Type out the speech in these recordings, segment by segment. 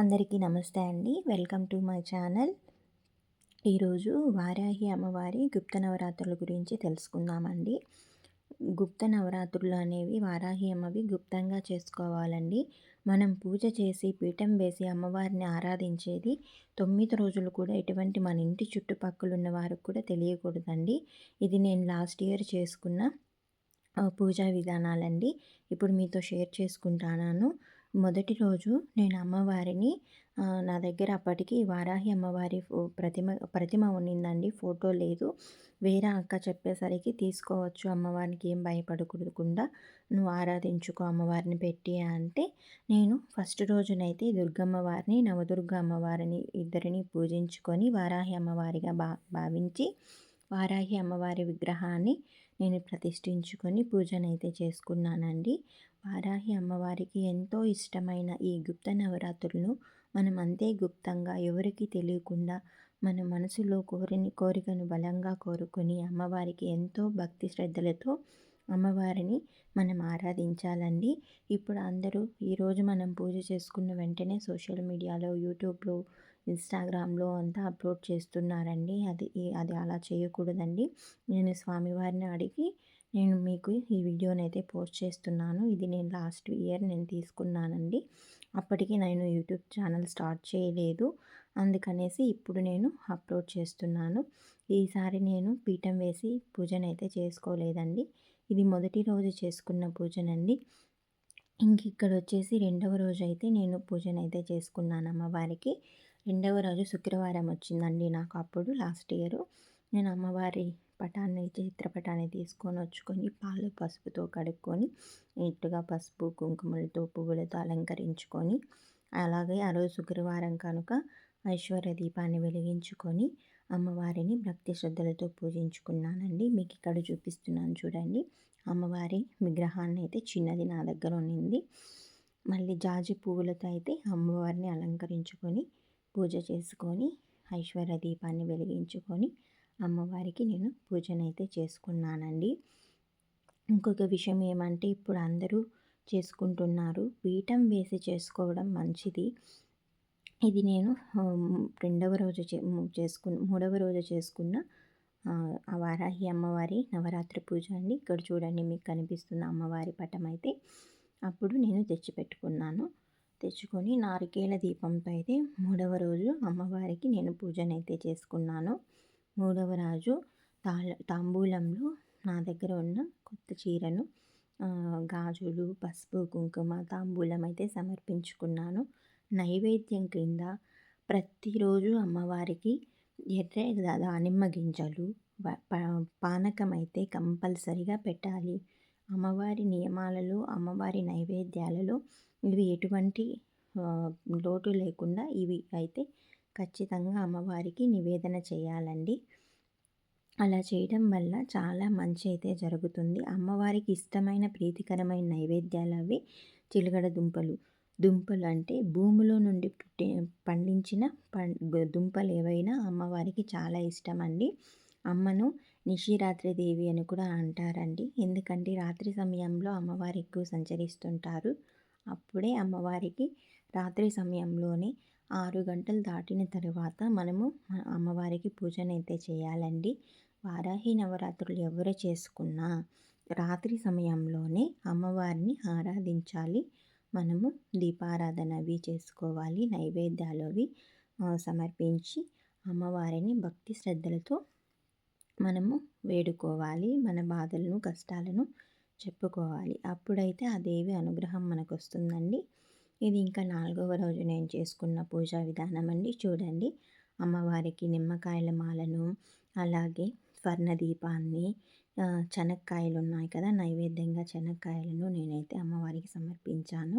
అందరికీ నమస్తే అండి. Welcome to my channel. ఈరోజు వారాహి అమ్మవారి గుప్త నవరాత్రుల గురించి తెలుసుకుందామండి. గుప్త నవరాత్రులు అనేవి వారాహి అమ్మవి గుప్తంగా చేసుకోవాలండి. మనం పూజ చేసి పీఠం వేసి అమ్మవారిని ఆరాధించేది 9 రోజులు కూడా ఎటువంటి మన ఇంటి చుట్టుపక్కల ఉన్న వారికి కూడా తెలియకూడదండి. ఇది నేను లాస్ట్ ఇయర్ చేసుకున్న పూజా విధానాలండి. ఇప్పుడు మీతో షేర్ చేసుకుంటాను. మొదటి రోజు నేను అమ్మవారిని నా దగ్గర అప్పటికి వారాహి అమ్మవారి ప్రతిమ ఉన్నిందండి. ఫోటో లేదు. వేరే అక్క చెప్పేసరికి తీసుకోవచ్చు అమ్మవారికి, ఏం భయపడకుండా నువ్వు ఆరాధించుకో అమ్మవారిని పెట్టి అంటే, నేను ఫస్ట్ రోజునైతే దుర్గమ్మ వారిని, నవదుర్గ అమ్మవారిని ఇద్దరిని పూజించుకొని వారాహి అమ్మవారిగా భావించి వారాహి అమ్మవారి విగ్రహాన్ని నేను ప్రతిష్ఠించుకొని పూజనైతే చేసుకున్నానండి. వారాహి అమ్మవారికి ఎంతో ఇష్టమైన ఈ గుప్త నవరాత్రులను మనం అంతే గుప్తంగా ఎవరికీ తెలియకుండా మన మనసులో కోరికను బలంగా కోరుకొని అమ్మవారికి ఎంతో భక్తి శ్రద్ధలతో అమ్మవారిని మనం ఆరాధించాలండి. ఇప్పుడు అందరూ ఈరోజు మనం పూజ చేసుకున్న వెంటనే సోషల్ మీడియాలో, యూట్యూబ్లో, ఇన్స్టాగ్రామ్లో అంతా అప్లోడ్ చేస్తున్నారండి. అది అలా చేయకూడదండి. నేను స్వామివారిని అడిగి నేను మీకు ఈ వీడియోనైతే పోస్ట్ చేస్తున్నాను. ఇది నేను లాస్ట్ ఇయర్ తీసుకున్నానండి. అప్పటికి నేను యూట్యూబ్ ఛానల్ స్టార్ట్ చేయలేదు. అందుకనేసి ఇప్పుడు నేను అప్లోడ్ చేస్తున్నాను. ఈసారి నేను పీఠం వేసి పూజనైతే చేసుకోలేదండి. ఇది మొదటి రోజు చేసుకున్న పూజనండి. ఇక్కడ వచ్చేసి రెండవ రోజు అయితే నేను పూజనైతే చేసుకున్నాను అమ్మవారికి. రెండవ రోజు శుక్రవారం వచ్చిందండి నాకు. అప్పుడు లాస్ట్ ఇయర్ నేను అమ్మవారి చిత్రపటాన్ని తీసుకొని వచ్చుకొని పాలు పసుపుతో కడుక్కొని నీట్గా పసుపు కుంకుమలతో పువ్వులతో అలంకరించుకొని, అలాగే ఆ రోజు శుక్రవారం కనుక ఐశ్వర్య దీపాన్ని వెలిగించుకొని అమ్మవారిని భక్తి శ్రద్ధలతో పూజించుకున్నానండి. మీకు ఇక్కడ చూపిస్తున్నాను చూడండి. అమ్మవారి విగ్రహాన్ని అయితే చిన్నది నా దగ్గర ఉన్నింది. మళ్ళీ జాజి పువ్వులతో అయితే అమ్మవారిని అలంకరించుకొని పూజ చేసుకొని ఐశ్వర్య దీపాన్ని వెలిగించుకొని అమ్మవారికి నేను పూజనైతే చేసుకున్నానండి. ఇంకొక విషయం ఏమంటే, ఇప్పుడు అందరూ చేసుకుంటున్నారు, పీఠం వేసి చేసుకోవడం మంచిది. ఇది నేను మూడవ రోజు చేసుకున్న ఆ వారాహి అమ్మవారి నవరాత్రి పూజ అండి. ఇక్కడ చూడండి, మీకు కనిపిస్తున్న అమ్మవారి పటం అయితే అప్పుడు నేను తెచ్చుకొని నారికేల దీపంతో అయితే మూడవ రోజు అమ్మవారికి నేను పూజనైతే చేసుకున్నాను. మూడవ రోజు తాంబూలంలో నా దగ్గర ఉన్న కొత్త చీరను, గాజులు, పసుపు కుంకుమ తాంబూలం అయితే సమర్పించుకున్నాను. నైవేద్యం కింద ప్రతిరోజు అమ్మవారికి ఎర్ర దానిమ్మ గింజలు, పానకం అయితే కంపల్సరిగా పెట్టాలి. అమ్మవారి నియమాలలో, అమ్మవారి నైవేద్యాలలో ఇవి ఎటువంటి లోటు లేకుండా ఇవి అయితే ఖచ్చితంగా అమ్మవారికి నివేదన చేయాలండి. అలా చేయడం వల్ల చాలా మంచి అయితే జరుగుతుంది. అమ్మవారికి ఇష్టమైన ప్రీతికరమైన నైవేద్యాలు అవి చిలగడ దుంపలు అంటే భూమిలో నుండి పండించిన దుంపలు ఏవైనా అమ్మవారికి చాలా ఇష్టం అండి. అమ్మను నిశిరాత్రి దేవి అని కూడా అంటారండి. ఎందుకంటే రాత్రి సమయంలో అమ్మవారు ఎక్కువ సంచరిస్తుంటారు. అప్పుడే అమ్మవారికి రాత్రి సమయంలోనే 6 గంటలు దాటిన తర్వాత మనము అమ్మవారికి పూజనైతే చేయాలండి. వారాహి నవరాత్రులు ఎవరు చేసుకున్నా రాత్రి సమయంలోనే అమ్మవారిని ఆరాధించాలి. మనము దీపారాధన అవి చేసుకోవాలి. నైవేద్యాలు అవి సమర్పించి అమ్మవారిని భక్తి శ్రద్ధలతో మనము వేడుకోవాలి. మన బాధలను, కష్టాలను చెప్పుకోవాలి. అప్పుడైతే ఆ దేవి అనుగ్రహం మనకు వస్తుందండి. ఇది ఇంకా 4వ రోజు నేను చేసుకున్న పూజా విధానం అండి. చూడండి, అమ్మవారికి నిమ్మకాయల మాలను, అలాగే స్వర్ణ దీపాన్ని, చెనక్కాయలు ఉన్నాయి కదా, నైవేద్యంగా చెనక్కాయలను నేనైతే అమ్మవారికి సమర్పించాను.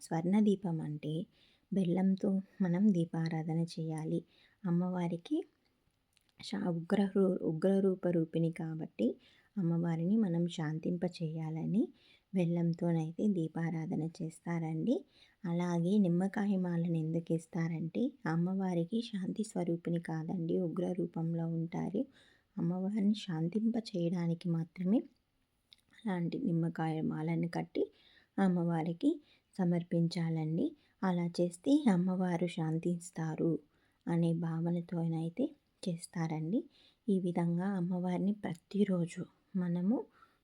స్వర్ణ దీపం అంటే బెల్లంతో మనం దీపారాధన చేయాలి. అమ్మవారికి ఉగ్రరూప రూపిణి కాబట్టి అమ్మవారిని మనం శాంతింప చేయాలని బెల్లంతోనైతే దీపారాధన చేస్తారండి. అలాగే నిమ్మకాయ మాలను ఎందుకు ఇస్తారంటే, అమ్మవారికి శాంతి స్వరూపిణి కాదండి, ఉగ్ర రూపంలో ఉంటారు. అమ్మవారిని శాంతింప చేయడానికి మాత్రమే అలాంటి నిమ్మకాయ మాలను కట్టి అమ్మవారికి సమర్పించాలండి. అలా చేస్తే అమ్మవారు శాంతిస్తారు అనే భావనతోనైతే చేస్తారండి. ఈ విధంగా అమ్మవారిని ప్రతిరోజు మనము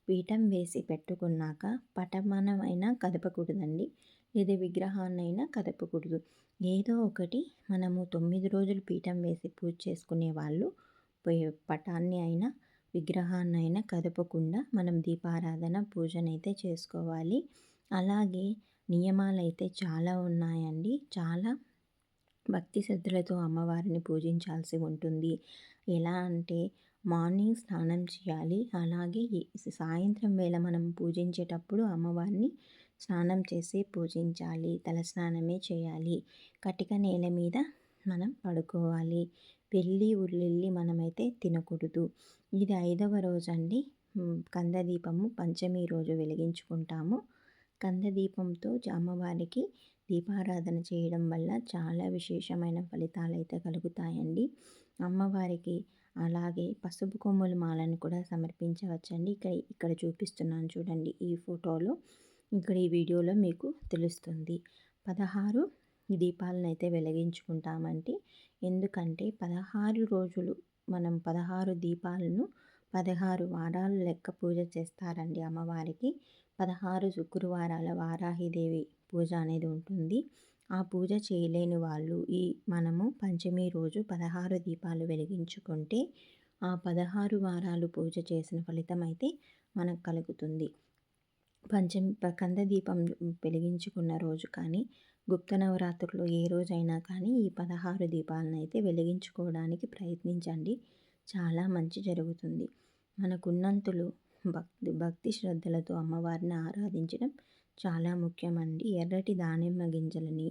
పీఠం వేసి పెట్టుకున్నాక పటమనమైనా కదపకూడదండి. లేదా విగ్రహాన్నైనా కదపకూడదు. ఏదో ఒకటి మనము 9 రోజులు పీఠం వేసి పూజ చేసుకునే వాళ్ళు పటాన్ని అయినా విగ్రహాన్నైనా కదపకుండా మనం దీపారాధన పూజనైతే చేసుకోవాలి. అలాగే నియమాలైతే చాలా ఉన్నాయండి. చాలా భక్తి శ్రద్ధలతో అమ్మవారిని పూజించాల్సి ఉంటుంది. ఎలా అంటే మార్నింగ్ స్నానం చేయాలి. అలాగే సాయంత్రం వేళ మనం పూజించేటప్పుడు అమ్మవారిని స్నానం చేసి పూజించాలి. తలస్నానమే చేయాలి. కటిక నేల మీద మనం పడుకోవాలి. వెల్లి ఉల్లిల్లి మనమైతే తినకూడదు. ఇది 5వ రోజండి. కందదీపము పంచమి రోజు వెలిగించుకుంటాము. కందదీపంతో అమ్మవారికి దీపారాధన చేయడం వల్ల చాలా విశేషమైన ఫలితాలైతే కలుగుతాయండి. అమ్మవారికి అలాగే పసుపు కొమ్ముల మాలను కూడా సమర్పించవచ్చండి. ఇక్కడ చూపిస్తున్నాను చూడండి ఈ ఫోటోలో. ఇక్కడ ఈ వీడియోలో మీకు తెలుస్తుంది. 16 దీపాలనైతే వెలిగించుకుంటామండి. ఎందుకంటే 16 రోజులు మనం 16 దీపాలను 16 వారాలు లెక్క పూజ చేస్తారండి అమ్మవారికి. 16 శుక్రవారాల వారాహిదేవి పూజ అనేది ఉంటుంది. ఆ పూజ చేయలేని వాళ్ళు మనము పంచమి రోజు 16 దీపాలు వెలిగించుకుంటే ఆ 16 వారాలు పూజ చేసిన ఫలితం అయితే మనకు కలుగుతుంది. కందదీపం వెలిగించుకున్న రోజు కానీ గుప్త నవరాత్రుల్లో ఏ రోజైనా కానీ ఈ 16 దీపాలను అయితే వెలిగించుకోవడానికి ప్రయత్నించండి. చాలా మంచి జరుగుతుంది. మనకున్నంతలో భక్తి శ్రద్ధలతో అమ్మవారిని ఆరాధించడం చాలా ముఖ్యమండి. ఎర్రటి దానిమ్మ గింజలని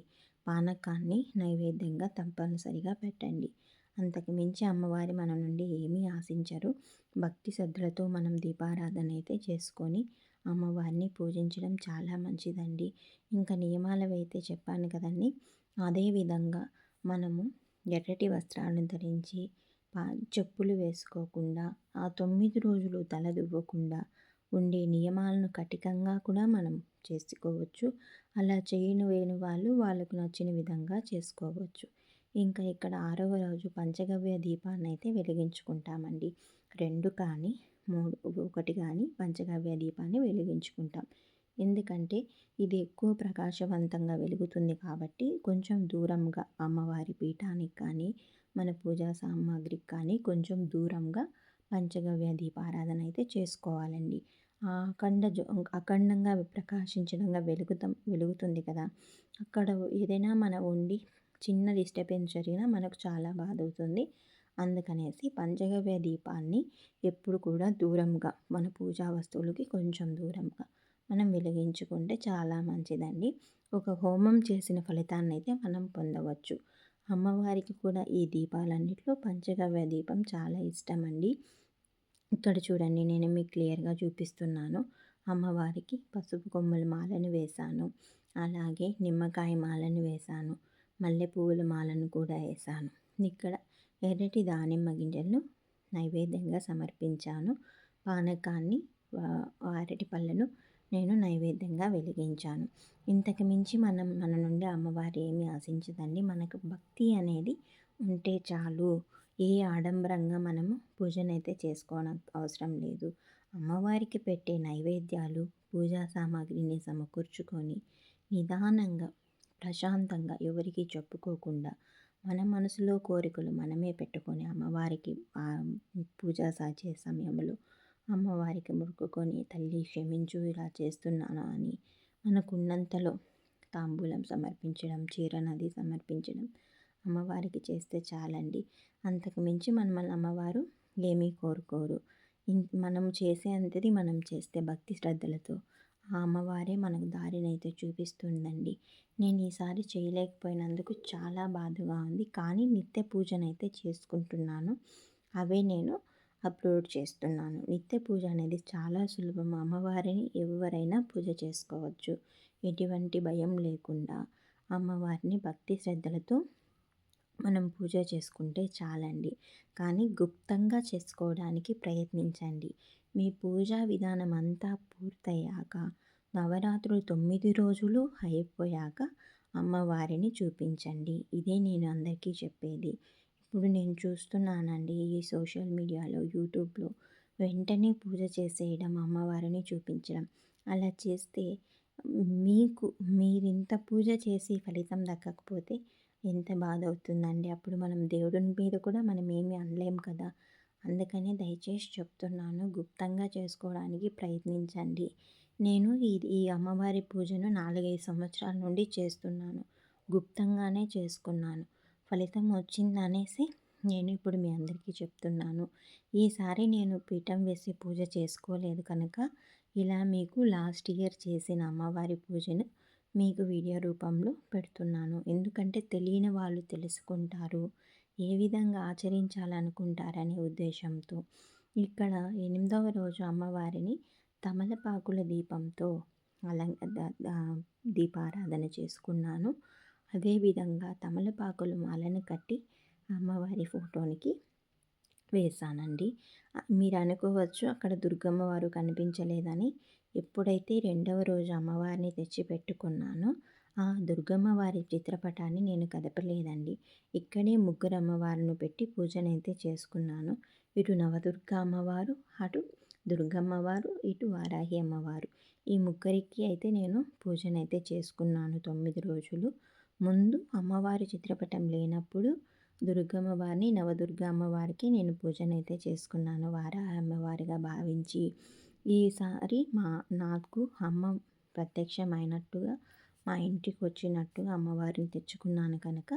పానకాన్ని నైవేద్యంగా తప్పనిసరిగా పెట్టండి. అంతకు మించి అమ్మవారి మన నుండి ఏమీ ఆశించరు. భక్తి శ్రద్ధలతో మనం దీపారాధన అయితే చేసుకొని అమ్మవారిని పూజించడం చాలా మంచిదండి. ఇంకా నియమాలవైతే చెప్పాను కదండి. అదేవిధంగా మనము ఎర్రటి వస్త్రాలను ధరించి చెప్పులు వేసుకోకుండా ఆ 9 రోజులు తల దువ్వకుండా ఉండే నియమాలను కఠినంగా కూడా మనం చేసుకోవచ్చు. అలా చేయలేని వాళ్ళు వాళ్ళకు నచ్చిన విధంగా చేసుకోవచ్చు. ఇంకా ఇక్కడ 6వ రోజు పంచగవ్య దీపాన్ని అయితే వెలిగించుకుంటామండి. 2 కానీ 3 1 కానీ పంచగవ్య దీపాన్ని వెలిగించుకుంటాం. ఎందుకంటే ఇది ఎక్కువ ప్రకాశవంతంగా వెలుగుతుంది కాబట్టి కొంచెం దూరంగా అమ్మవారి పీఠానికి కానీ మన పూజా సామాగ్రికి కానీ కొంచెం దూరంగా పంచగవ్య దీపారాధన అయితే చేసుకోవాలండి. అఖండంగా ప్రకాశించడంగా వెలుగుతుంది కదా. అక్కడ ఏదైనా మన ఉండి చిన్న డిస్టర్బెన్స్ జరిగినా మనకు చాలా బాధ అవుతుంది. అందుకనేసి పంచగవ్య దీపాన్ని ఎప్పుడు కూడా దూరంగా మన పూజా వస్తువులకి కొంచెం దూరంగా మనం వెలిగించుకుంటే చాలా మంచిదండి. ఒక హోమం చేసిన ఫలితాన్ని అయితే మనం పొందవచ్చు. అమ్మవారికి కూడా ఈ దీపాలన్నిట్లో పంచగవ్య దీపం చాలా ఇష్టమండి. ఇక్కడ చూడండి నేను మీకు క్లియర్గా చూపిస్తున్నాను. అమ్మవారికి పసుపు కొమ్ముల మాలను వేశాను. అలాగే నిమ్మకాయ మాలను వేశాను. మల్లెపూల మాలను కూడా వేశాను. ఇక్కడ ఎర్రటి దానిమ్మ గింజలను నైవేద్యంగా సమర్పించాను. పానకాన్ని అరటి పళ్ళను నేను నైవేద్యంగా వెలిగించాను. ఇంతకు మించి మన నుండి అమ్మవారు ఏమీ ఆశించదండి. మనకు భక్తి అనేది ఉంటే చాలు. ఏ ఆడంబరంగా మనము పూజనైతే చేసుకోవడం అవసరం లేదు. అమ్మవారికి పెట్టే నైవేద్యాలు పూజా సామాగ్రిని సమకూర్చుకొని నిదానంగా ప్రశాంతంగా ఎవరికి చెప్పుకోకుండా మన మనసులో కోరికలు మనమే పెట్టుకొని అమ్మవారికి పూజ సాచే సమయంలో అమ్మవారికి మొక్కుకొని తల్లి క్షమించు ఇలా చేస్తున్నాను అని మనకున్నంతలో తాంబూలం సమర్పించడం, చీర నది సమర్పించడం అమ్మవారికి చేస్తే చాలండి. అంతకు మించి మనల్ని అమ్మవారు ఏమీ కోరుకోరు. మనం చేసే అంతది మనం చేస్తే భక్తి శ్రద్ధలతో ఆ అమ్మవారే మనకు దారినైతే చూపిస్తుందండి. నేను ఈసారి చేయలేకపోయినందుకు చాలా బాధగా ఉంది. కానీ నిత్య పూజనైతే చేసుకుంటున్నాను. అవే నేను అప్లోడ్ చేస్తున్నాను. నిత్య పూజ అనేది చాలా సులభం. అమ్మవారిని ఎవరైనా పూజ చేసుకోవచ్చు. ఎటువంటి భయం లేకుండా అమ్మవారిని భక్తి శ్రద్ధలతో మనం పూజ చేసుకుంటే చాలండి. కానీ గుప్తంగా చేసుకోవడానికి ప్రయత్నించండి. మీ పూజా విధానం అంతా పూర్తయ్యాక నవరాత్రులు 9 రోజులు అయిపోయాక అమ్మవారిని చూపించండి. ఇదే నేను అందరికీ చెప్పేది. ఇప్పుడు నేను చూస్తున్నానండి ఈ సోషల్ మీడియాలో, యూట్యూబ్‌లో వెంటనే పూజ చేసేయడం, అమ్మవారిని చూపించడం. అలా చేస్తే మీకు మీరింత పూజ చేసి ఫలితం దక్కకపోతే ఎంత బాధ అవుతుందండి. అప్పుడు మనం దేవుడి మీద కూడా మనం ఏమి అనలేం కదా! అందుకనే దయచేసి చెప్తున్నాను, గుప్తంగా చేసుకోవడానికి ప్రయత్నించండి. నేను ఈ అమ్మవారి పూజను 4, 5 సంవత్సరాల నుండి చేస్తున్నాను. గుప్తంగానే చేసుకున్నాను. ఫలితం వచ్చిందనేసి నేను ఇప్పుడు మీ అందరికీ చెప్తున్నాను. ఈసారి నేను పీఠం వేసి పూజ చేసుకోలేదు కనుక ఇలా మీకు లాస్ట్ ఇయర్ చేసిన అమ్మవారి పూజను మీకు వీడియో రూపంలో పెడుతున్నాను. ఎందుకంటే తెలియని వాళ్ళు తెలుసుకుంటారు, ఏ విధంగా ఆచరించాలనుకుంటారనే ఉద్దేశంతో. ఇక్కడ 8వ రోజు అమ్మవారిని తమలపాకుల దీపంతో అలం ద ద దీపారాధన చేసుకున్నాను. అదేవిధంగా తమలపాకులు మాలను కట్టి అమ్మవారి ఫోటోనికి వేశానండి. మీరు అనుకోవచ్చు అక్కడ దుర్గమ్మ వారు కనిపించలేదని. ఎప్పుడైతే 2వ రోజు అమ్మవారిని తెచ్చి పెట్టుకున్నానో ఆ దుర్గమ్మ వారి చిత్రపటాన్ని నేను కదపలేదండి. ఇక్కడే ముగ్గురు అమ్మవారిని పెట్టి పూజనైతే చేసుకున్నాను. ఇటు నవదుర్గ అమ్మవారు, అటు దుర్గమ్మవారు, ఇటు వారాహి అమ్మవారు. ఈ ముగ్గురికి అయితే నేను పూజనైతే చేసుకున్నాను 9 రోజులు. ముందు అమ్మవారి చిత్రపటం లేనప్పుడు దుర్గమ్మ వారిని, నవదుర్గ అమ్మవారికి నేను పూజనైతే చేసుకున్నాను వారాహి అమ్మవారిగా భావించి. ఈసారి నాకు అమ్మ ప్రత్యక్షమైనట్టుగా, మా ఇంటికి వచ్చినట్టుగా అమ్మవారిని తెచ్చుకున్నాను కనుక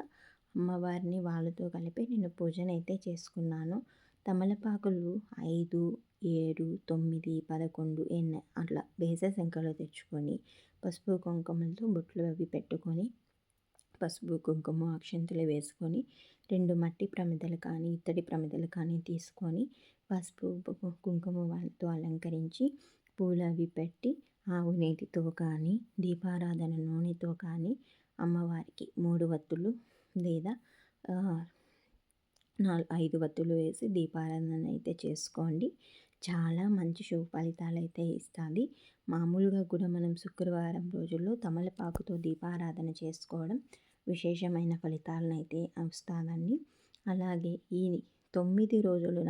అమ్మవారిని వాళ్ళతో కలిపి నేను పూజనైతే చేసుకున్నాను. తమలపాకులు 5, 7, 9, 11 అట్లా బేస సంఖ్యలో తెచ్చుకొని పసుపు కుంకుమలతో బొట్లు అవి పెట్టుకొని, పసుపు కుంకుమ అక్షంతలు వేసుకొని 2 మట్టి ప్రమిదలు కానీ ఇత్తడి ప్రమిదలు కానీ తీసుకొని పసుపు కుంకుమ వాళ్ళతో అలంకరించి పూలు అవి పెట్టి ఆవు నేతితో కానీ దీపారాధన నూనెతో కానీ అమ్మవారికి 3 వత్తులు లేదా 5 వత్తులు వేసి దీపారాధన అయితే చేసుకోండి. చాలా మంచి శుభ ఫలితాలు అయితే ఇస్తుంది. మామూలుగా కూడా మనం శుక్రవారం రోజుల్లో తమలపాకుతో దీపారాధన చేసుకోవడం విశేషమైన ఫలితాలను అయితే వస్తుందండి. అలాగే ఈ 9 రోజులు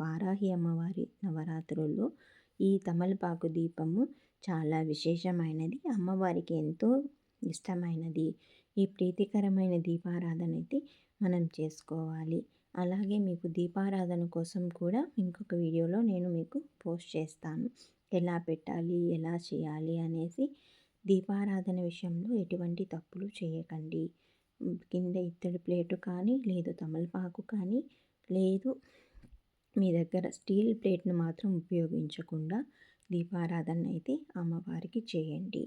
వారాహి అమ్మవారి నవరాత్రుల్లో ఈ తమలపాకు దీపము చాలా విశేషమైనది, అమ్మవారికి ఎంతో ఇష్టమైనది. ఈ ప్రీతికరమైన దీపారాధన అయితే మనం చేసుకోవాలి. అలాగే మీకు దీపారాధన కోసం కూడా ఇంకొక వీడియోలో నేను మీకు పోస్ట్ చేస్తాను. ఎలా పెట్టాలి, ఎలా చేయాలి అనేసి. దీపారాధన విషయంలో ఎటువంటి తప్పులు చేయకండి. కింద ఇత్తడి ప్లేటు కానీ, లేదు తమలపాకు కానీ, లేదు మీ దగ్గర స్టీల్ ప్లేట్ను మాత్రం ఉపయోగించకుండా దీపారాధన అయితే అమ్మవారికి చేయండి.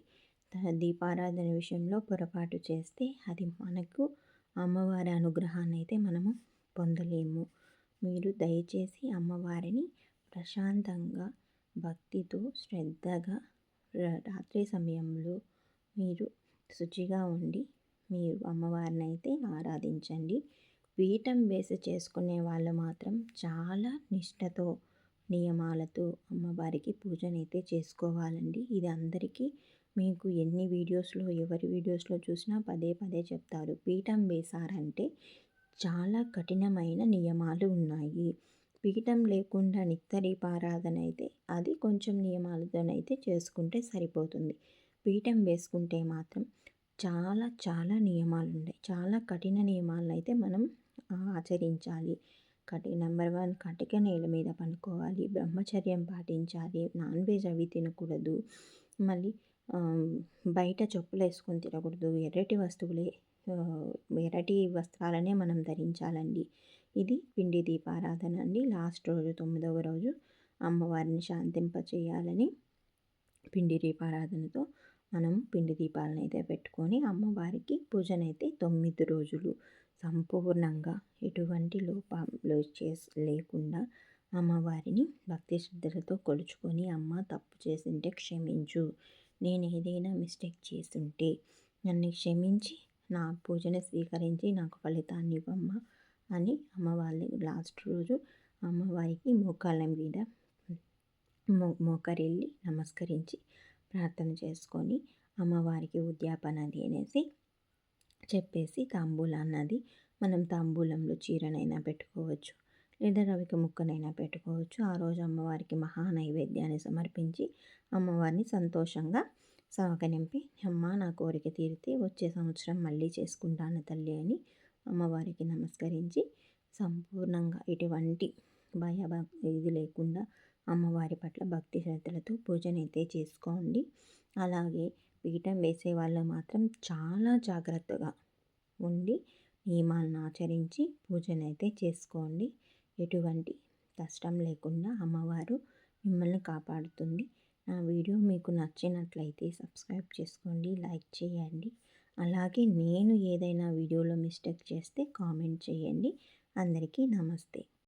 దీపారాధన విషయంలో పొరపాటు చేస్తే అది మనకు అమ్మవారి అనుగ్రహాన్ని అయితే మనము పొందలేము. మీరు దయచేసి అమ్మవారిని ప్రశాంతంగా, భక్తితో, శ్రద్ధగా రాత్రి సమయంలో మీరు శుచిగా ఉండి మీరు అమ్మవారిని అయితే ఆరాధించండి. పీఠం వేసి చేసుకునే వాళ్ళు మాత్రం చాలా నిష్టతో, నియమాలతో అమ్మవారికి పూజనైతే చేసుకోవాలండి. ఇది అందరికీ మీకు ఎన్ని వీడియోస్లో, ఎవరి వీడియోస్లో చూసినా పదే పదే చెప్తారు. పీఠం వేశారంటే చాలా కఠినమైన నియమాలు ఉన్నాయి. పీఠం లేకుండా నిత్య దీపారాధన అయితే అది కొంచెం నియమాలతోనైతే చేసుకుంటే సరిపోతుంది. పీఠం వేసుకుంటే మాత్రం చాలా చాలా నియమాలు ఉన్నాయి. చాలా కఠిన నియమాలను అయితే మనం ఆచరించాలి. నెంబర్ 1 కటిక నేల మీద పడుకోవాలి, బ్రహ్మచర్యం పాటించాలి, నాన్ వెజ్ అవి తినకూడదు. మళ్ళీ బయట చెప్పులు వేసుకొని తిరగకూడదు. ఎర్రటి వస్త్రాలనే మనం ధరించాలండి. ఇది పిండి దీపారాధన అండి. లాస్ట్ రోజు 9వ రోజు అమ్మవారిని శాంతింపచేయాలని పిండి దీపారాధనతో మనం పిండి దీపాలను అయితే పెట్టుకొని అమ్మవారికి పూజనైతే 9 రోజులు సంపూర్ణంగా ఎటువంటి లోపాలు లేకుండా అమ్మవారిని భక్తి శ్రద్ధలతో కొలుచుకొని, అమ్మ తప్పు చేసింటే క్షమించు, నేను ఏదైనా మిస్టేక్ చేస్తుంటే నన్ను క్షమించి నా పూజను స్వీకరించి నాకు ఫలితాన్ని ఇవ్వమ్మా అని అమ్మవారి లాస్ట్ రోజు అమ్మవారికి మోకాళ్ళ మీద మోకరిల్లి నమస్కరించి ప్రార్థన చేసుకొని అమ్మవారికి ఉద్యాపన అది అనేసి చెప్పేసి తాంబూలాన్నది మనం తాంబూలంలో చీరనైనా పెట్టుకోవచ్చు, లేదా రవిక ముక్కనైనా పెట్టుకోవచ్చు. ఆ రోజు అమ్మవారికి మహా నైవేద్యాన్ని సమర్పించి అమ్మవారిని సంతోషంగా సాగనింపి, అమ్మ నా కోరిక తీరితే వచ్చే సంవత్సరం మళ్ళీ చేసుకుంటాను తల్లి అని అమ్మవారికి నమస్కరించి సంపూర్ణంగా ఎటువంటి ఇది లేకుండా అమ్మవారి పట్ల భక్తి శ్రద్ధలతో పూజనైతే చేసుకోండి. అలాగే పీఠం వేసే వాళ్ళు మాత్రం చాలా జాగ్రత్తగా ఉండి నియమాలను ఆచరించి పూజనైతే చేసుకోండి. ఎటువంటి కష్టం లేకుండా అమ్మవారు మిమ్మల్ని కాపాడుతుంది. నా వీడియో మీకు నచ్చినట్లయితే సబ్స్క్రైబ్ చేసుకోండి, లైక్ చేయండి. అలాగే నేను ఏదైనా వీడియోలో మిస్టేక్ చేస్తే కామెంట్ చేయండి. అందరికీ నమస్తే.